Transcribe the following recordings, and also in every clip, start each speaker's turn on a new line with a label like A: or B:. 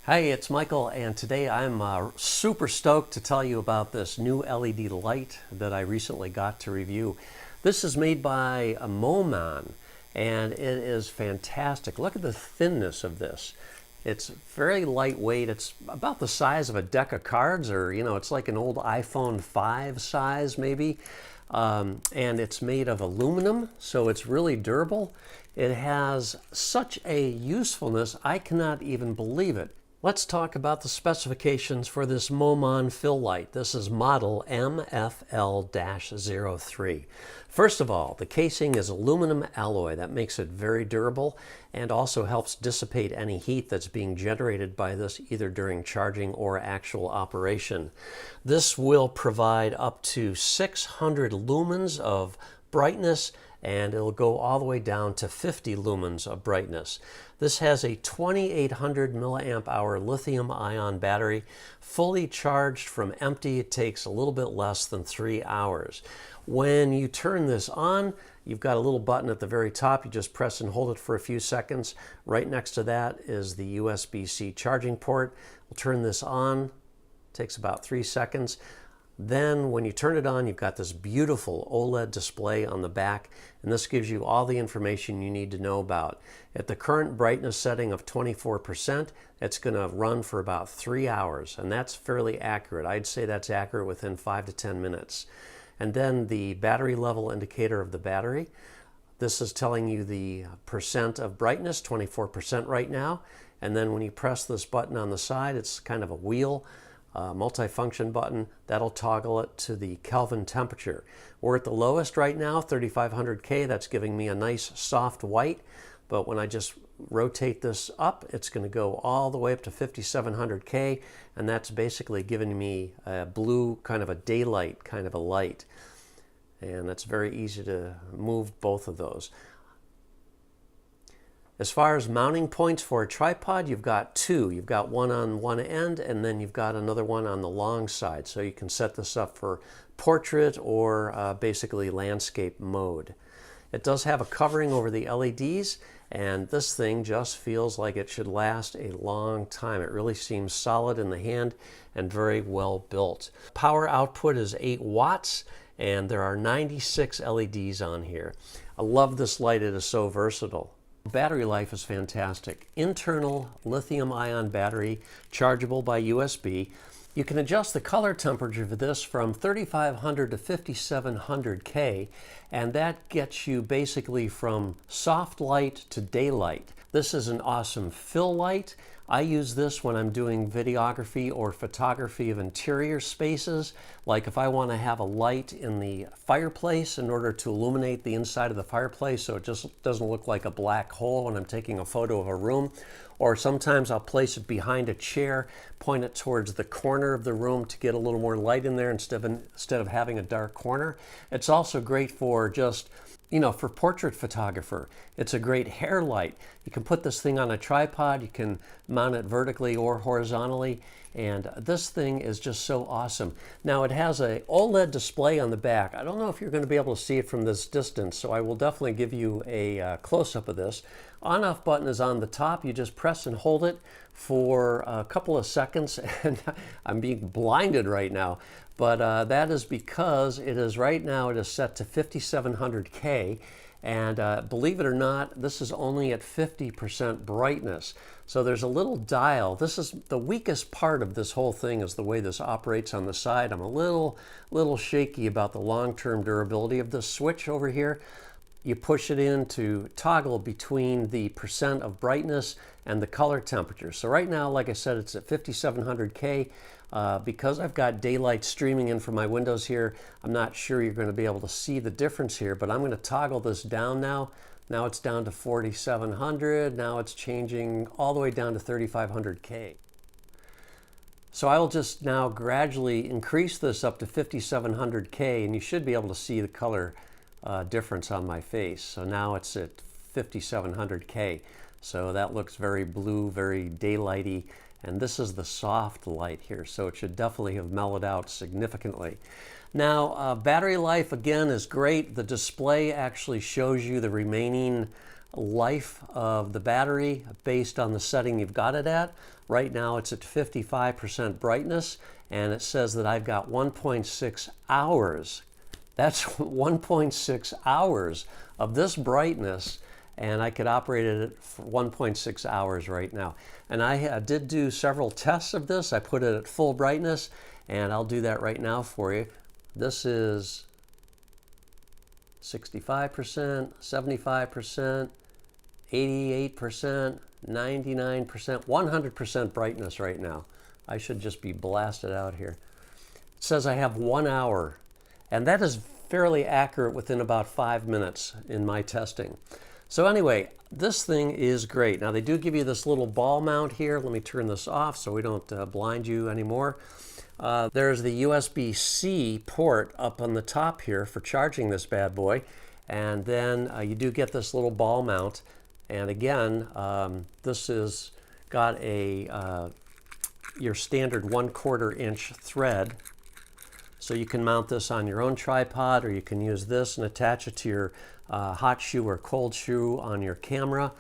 A: Hey, it's Michael, and today I'm super stoked to tell you about this new LED light that I recently got to review. This is made by Moman, and it is fantastic. Look at the thinness of this. It's very lightweight. It's about the size of a deck of cards, or it's like an old iPhone 5 size maybe. And it's made of aluminum, so it's really durable. It has such a usefulness, I cannot even believe it. Let's talk about the specifications for this Moman fill light. This is model MFL-03. First of all, the casing is aluminum alloy. That makes it very durable and also helps dissipate any heat that's being generated by this either during charging or actual operation. This will provide up to 600 lumens of brightness, and it'll go all the way down to 50 lumens of brightness. This has a 2800 milliamp hour lithium ion battery. Fully charged from empty, it takes a little bit less than 3 hours. When you turn this on, you've got a little button at the very top. You just press and hold it for a few seconds. Right next to that is the USB-C charging port. We'll turn this on. It takes about 3 seconds. Then when you turn it on, you've got this beautiful OLED display on the back, and this gives you all the information you need to know about. At the current brightness setting of 24%, it's going to run for about 3 hours, and that's fairly accurate. I'd say that's accurate within 5 to 10 minutes. And then the battery level indicator of the battery. This is telling you the percent of brightness, 24% right now. And then when you press this button on the side, it's kind of a wheel. Multi-function button, that'll toggle it to the Kelvin temperature. We're at the lowest right now, 3500K. That's giving me a nice soft white, but when I just rotate this up, it's going to go all the way up to 5700K, and that's basically giving me a blue, kind of a daylight kind of a light. And that's very easy to move both of those. As far as mounting points for a tripod, you've got two. You've got one on one end, and then you've got another one on the long side. So you can set this up for portrait or basically landscape mode. It does have a covering over the LEDs, and this thing just feels like it should last a long time. It really seems solid in the hand and very well built. Power output is 8 watts, and there are 96 LEDs on here. I love this light. It is so versatile. Battery life is fantastic. Internal lithium-ion battery, chargeable by USB. You can adjust the color temperature for this from 3500 to 5700K, and that gets you basically from soft light to daylight. This is an awesome fill light. I use this when I'm doing videography or photography of interior spaces. Like if I want to have a light in the fireplace in order to illuminate the inside of the fireplace so it just doesn't look like a black hole when I'm taking a photo of a room. Or sometimes I'll place it behind a chair, point it towards the corner of the room to get a little more light in there instead of having a dark corner. It's also great for just for portrait photographer. It's a great hair light. You can put this thing on a tripod, you can mount it vertically or horizontally, and this thing is just so awesome. Now it has a OLED display on the back. I don't know if you're going to be able to see it from this distance, so I will definitely give you a close-up of this. On-off button is on the top. You just press and hold it for a couple of seconds, and I'm being blinded right now. But that is because it is right now it is set to 5700K, and believe it or not, this is only at 50% brightness. So there's a little dial. This is the weakest part of this whole thing, is the way this operates on the side. I'm a little shaky about the long-term durability of this switch over here. You push it in to toggle between the percent of brightness and the color temperature. So right now, like I said, it's at 5700K. Because I've got daylight streaming in from my windows here, I'm not sure you're going to be able to see the difference here, but I'm going to toggle this down now. Now it's down to 4700. Now it's changing all the way down to 3500K. So I will just now gradually increase this up to 5700K, and you should be able to see the color difference on my face. So now it's at 5700K. So that looks very blue, very daylighty, and this is the soft light here, so it should definitely have mellowed out significantly. Now, battery life again is great. The display actually shows you the remaining life of the battery based on the setting you've got it at. Right now it's at 55% brightness, and it says that I've got 1.6 hours. That's 1.6 hours of this brightness, and I could operate it for 1.6 hours right now. And I did do several tests of this. I put it at full brightness, and I'll do that right now for you. This is 65%, 75%, 88%, 99%, 100% brightness right now. I should just be blasted out here. It says I have 1 hour, and that is fairly accurate within about 5 minutes in my testing. So anyway, this thing is great. Now they do give you this little ball mount here. Let me turn this off so we don't blind you anymore. There's the USB-C port up on the top here for charging this bad boy. And then you do get this little ball mount. And again, this is got a your standard 1/4 inch thread. So you can mount this on your own tripod, or you can use this and attach it to your hot shoe or cold shoe on your camera.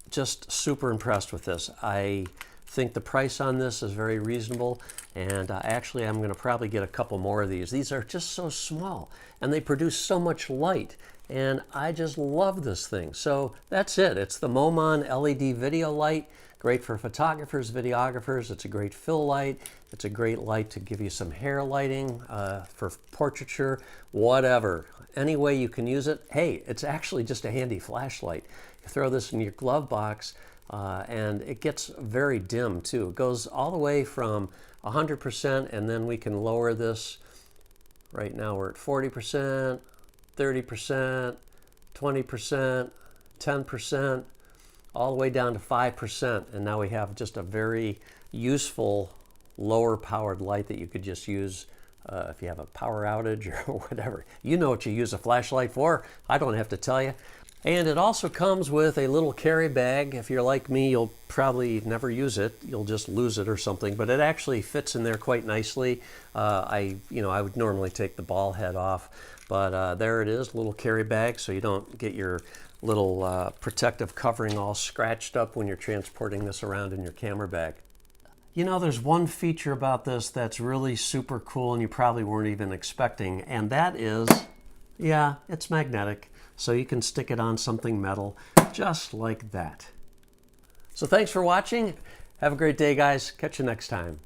A: Just super impressed with this. I think the price on this is very reasonable, and actually I'm going to probably get a couple more of these. These are just so small, and they produce so much light, and I just love this thing. So that's it. It's the Moman LED video light. Great for photographers, videographers. It's a great fill light. It's a great light to give you some hair lighting for portraiture, whatever. Any way you can use it. Hey, it's actually just a handy flashlight. You throw this in your glove box, and it gets very dim too. It goes all the way from 100%, and then we can lower this. Right now we're at 40%, 30%, 20%, 10%, all the way down to 5%. And now we have just a very useful lower powered light that you could just use if you have a power outage or whatever. You know what you use a flashlight for. I don't have to tell you. And it also comes with a little carry bag. If you're like me, you'll probably never use it. You'll just lose it or something, but it actually fits in there quite nicely. I would normally take the ball head off, but there it is, little carry bag, so you don't get your little protective covering all scratched up when you're transporting this around in your camera bag. You know, there's one feature about this that's really super cool and you probably weren't even expecting, and that is, yeah, it's magnetic. So you can stick it on something metal, just like that. So thanks for watching. Have a great day, guys. Catch you next time.